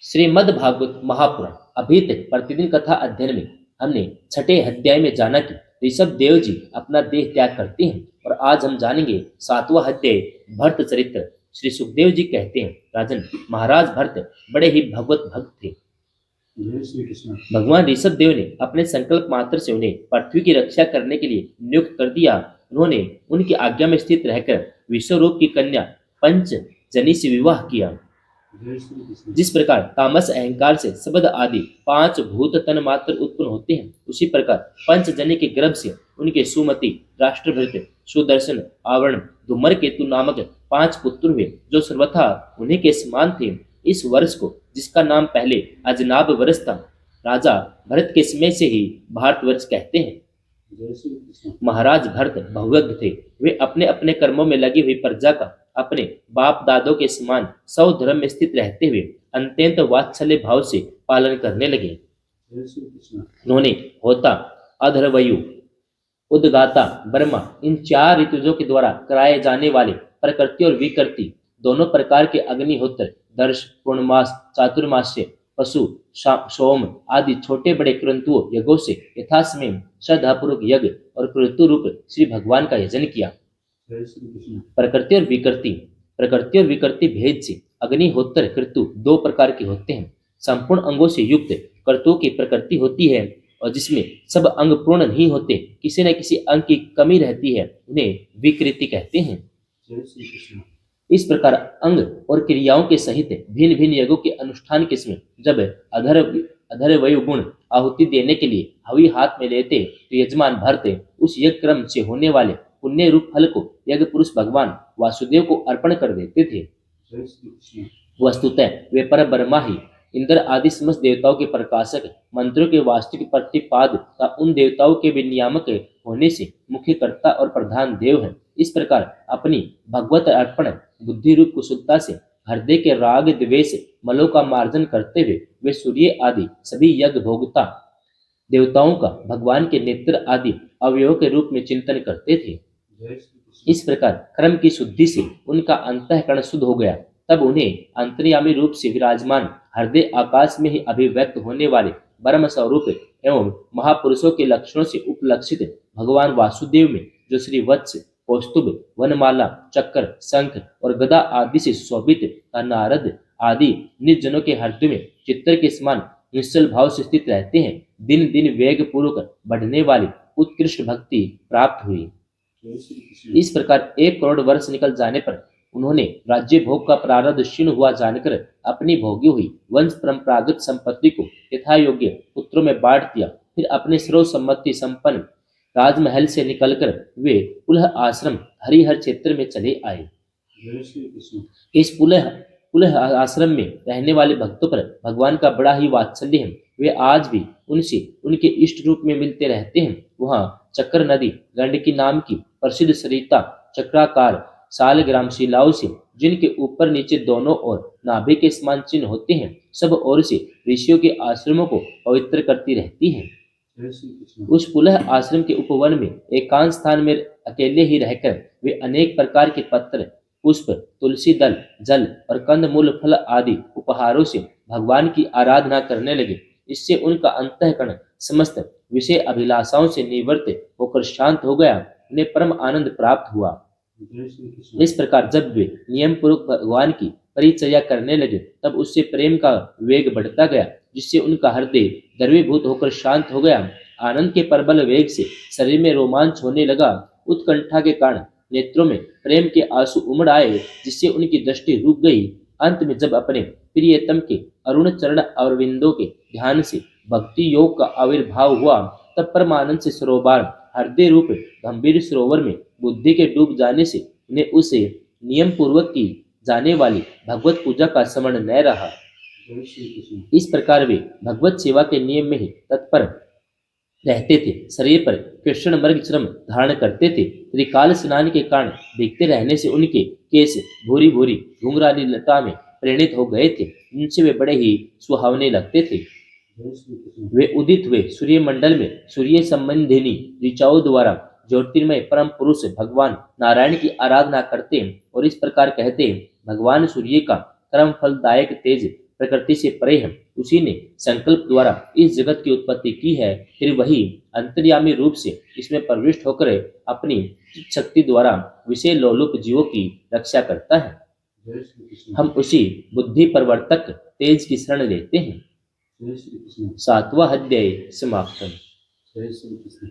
श्रीमद् भागवत महापुराण। अभी तक प्रतिदिन कथा अध्ययन में हमने छठे अध्याय में जाना कि ऋषभ देव जी अपना देह त्याग करते हैं और आज हम जानेंगे सातवां अध्याय भरत चरित्र। श्री सुखदेव जी कहते हैं, राजन, महाराज भरत बड़े ही भगवत भक्त थे। जय श्री कृष्ण। भगवान ऋषभ देव ने अपने संकल्प मात्र से उन्हें पृथ्वी की रक्षा करने के लिए नियुक्त कर दिया। उन्होंने उनकी आज्ञा में स्थित रहकर विश्वरूप की कन्या पंचजनी से विवाह किया। जय श्री कृष्ण। जिस प्रकार तामस अहंकार से शब्द आदि पांच भूत तन मात्र उत्पन्न होते हैं, उसी प्रकार पंचजन्य के गर्भ से उनके सुमति, राष्ट्रभृत, सुदर्शन, आवरण, धूमरकेतु नामक पांच पुत्र हुए, जो सर्वथा उन्हीं के समान थे। इस वर्ष को, जिसका नाम पहले अजनाब वर्ष था, राजा भरत के समय से ही भारतवर्ष कहते हैं। जय श्री कृष्ण। महाराज भरत बहुज्ञ थे। वे अपने अपने कर्मों में लगी हुई प्रजा का अपने बाप दादों के समान सौ धर्म में स्थित रहते हुए अत्यंत वात्सल्य भाव से पालन करने लगे। जय श्री कृष्ण। उन्होंने होता, अधर्वयु, उद्गाता, ब्रह्मा, इन चार ऋतुजों के द्वारा कराए जाने वाले प्रकृति और विकृति दोनों प्रकार के अग्निहोत्र, दर्श, पूर्णमास, चातुर्मास्य, पशु, सोम आदि छोटे बड़े क्रतुओं यज्ञों से यथासमय श्रद्धापूर्वक यज्ञ और क्रतु रूप श्री भगवान का यजन किया। जय श्री कृष्ण। प्रकृति और विकृति भेद से अग्निहोत्र क्रतु दो प्रकार के होते हैं। संपूर्ण अंगों से युक्त क्रतुओं की प्रकृति होती है और जिसमें सब अंग पूर्ण नहीं होते, किसी न किसी अंग की कमी रहती है, उन्हें विकृति कहते हैं। जय श्री कृष्ण। इस प्रकार अंग और क्रियाओं के सहित भिन्न भिन्न यज्ञों के अनुष्ठान के समय जब अधर्वयु गुण आहुति देने के लिए हवि हाथ में लेते, तो यजमान भरते उस यज्ञ क्रम से होने वाले पुण्य रूप फल को यज्ञ पुरुष भगवान वासुदेव को अर्पण कर देते थे। जय श्री कृष्ण। वस्तुतः वे पर ब्रह्मा ही इंद्र आदि समस्त देवताओं के प्रकाशक, मंत्रों के वास्तविक प्रतिपाद तथा उन देवताओं के भी नियामक होने से मुख्य कर्ता और प्रधान देव हैं। इस प्रकार अपनी भगवत अर्पण बुद्धि रूप कुशलता से हृदय के राग द्वेष मलों का मार्जन करते हुए वे सूर्य आदि सभी यज्ञ भोगता देवताओं का भगवान के नेत्र आदि अवयवों के रूप में चिंतन करते थे। जय श्री कृष्ण। इस प्रकार क्रम की शुद्धि से उनका अंतःकरण शुद्ध हो गया। तब उन्हें अंतर्यामी रूप से विराजमान हृदय आकाश में ही अभिव्यक्त होने वाले ब्रह्म स्वरूप एवं महापुरुषों के लक्षणों से उपलक्षित भगवान वासुदेव में, जो श्री वत्स, कौस्तुभ, वनमाला, चक्र, शंख और गदा आदि से शोभित नारद आदि निर्जनों के हृदय में चित्र के समान निश्चल भाव से स्थित रहते हैं, दिन दिन वेग पूर्वक बढ़ने वाली उत्कृष्ट भक्ति प्राप्त हुई। जय श्री कृष्ण। इस प्रकार 1 करोड़ वर्ष निकल जाने पर उन्होंने राज्य भोग का प्रारब्ध क्षीण हुआ जानकर अपनी भोगी हुई वंश परंपरागत संपत्ति को यथा योग्य पुत्रों में बांट दिया। फिर अपने सर्व सम्मति संपन्न राजमहल से निकलकर वे पुलह आश्रम हरिहर क्षेत्र में चले आए। जय श्री कृष्ण। इस पुलह आश्रम में रहने वाले भक्तों पर भगवान का बड़ा ही वात्सल्य है। वे आज भी उनसे उनके इष्ट रूप में मिलते रहते हैं। वहाँ चक्र नदी, गंडकी नाम की प्रसिद्ध सरिता चक्राकार सालग्राम शिलाओं से, जिनके ऊपर नीचे दोनों ओर नाभि के समान चिन्ह होते हैं, सब ओर से ऋषियों के आश्रमों को पवित्र करती रहती है। जय श्री कृष्ण। उस पुलह आश्रम के उपवन में एकांत स्थान में अकेले ही रहकर वे अनेक प्रकार के पत्र, पुष्प, तुलसी दल, जल और कंद मूल फल आदि उपहारों से भगवान की आराधना करने लगे। इससे उनका अंतःकरण समस्त विषय अभिलाषाओं से निवृत्त होकर शांत हो गया। उन्हें परम आनंद प्राप्त हुआ। जय श्री कृष्ण। इस प्रकार जब वे नियम पूर्वक भगवान की परिचर्या करने लगे, तब उससे प्रेम का वेग बढ़ता गया, जिससे उनका हृदय द्रवीभूत होकर शांत हो गया। आनंद के प्रबल वेग से शरीर में रोमांच होने लगा। उत्कंठा के कारण नेत्रों में प्रेम के आंसू उमड़ आए, जिससे उनकी दृष्टि रुक गई। अंत में जब अपने प्रियतम के अरुण चरण अरविंदों के ध्यान से भक्ति योग का आविर्भाव हुआ, तब परमानंद से सरोवर हृदय रूप गंभीर सरोवर में बुद्धि के डूब जाने से उन्हें उसे नियम पूर्वक की जाने वाली भगवत पूजा का स्मरण न रहा। जय श्री कृष्ण। इस प्रकार वे भगवत सेवा के नियम में ही तत्पर रहते थे। शरीर पर कृष्ण मृग श्रम धारण करते थे। त्रिकाल स्नान के कारण भीगते रहने से उनके केस भूरी भूरी घुंघराली लता में परिणित हो गए थे, जिनसे वे बड़े ही सुहावने लगते थे। जय श्री कृष्ण। वे उदित हुए सूर्य मंडल में सूर्य संबंधिनी ऋचाओं द्वारा ज्योतिर्मय परम पुरुष भगवान नारायण की आराधना करते हैं और इस प्रकार कहते हैं, भगवान सूर्य का कर्म फलदायक तेज प्रकृति से परे है, उसी ने संकल्प द्वारा इस जगत की उत्पत्ति की है, फिर वही अंतर्यामी रूप से इसमें प्रविष्ट होकर अपनी शक्ति द्वारा विषय लोलुप जीवों की रक्षा करता है। जय श्री कृष्ण। हम उसी बुद्धि प्रवर्तक तेज की शरण लेते हैं। जय श्री कृष्ण। 7वां अध्याय समाप्त। जय श्री कृष्ण।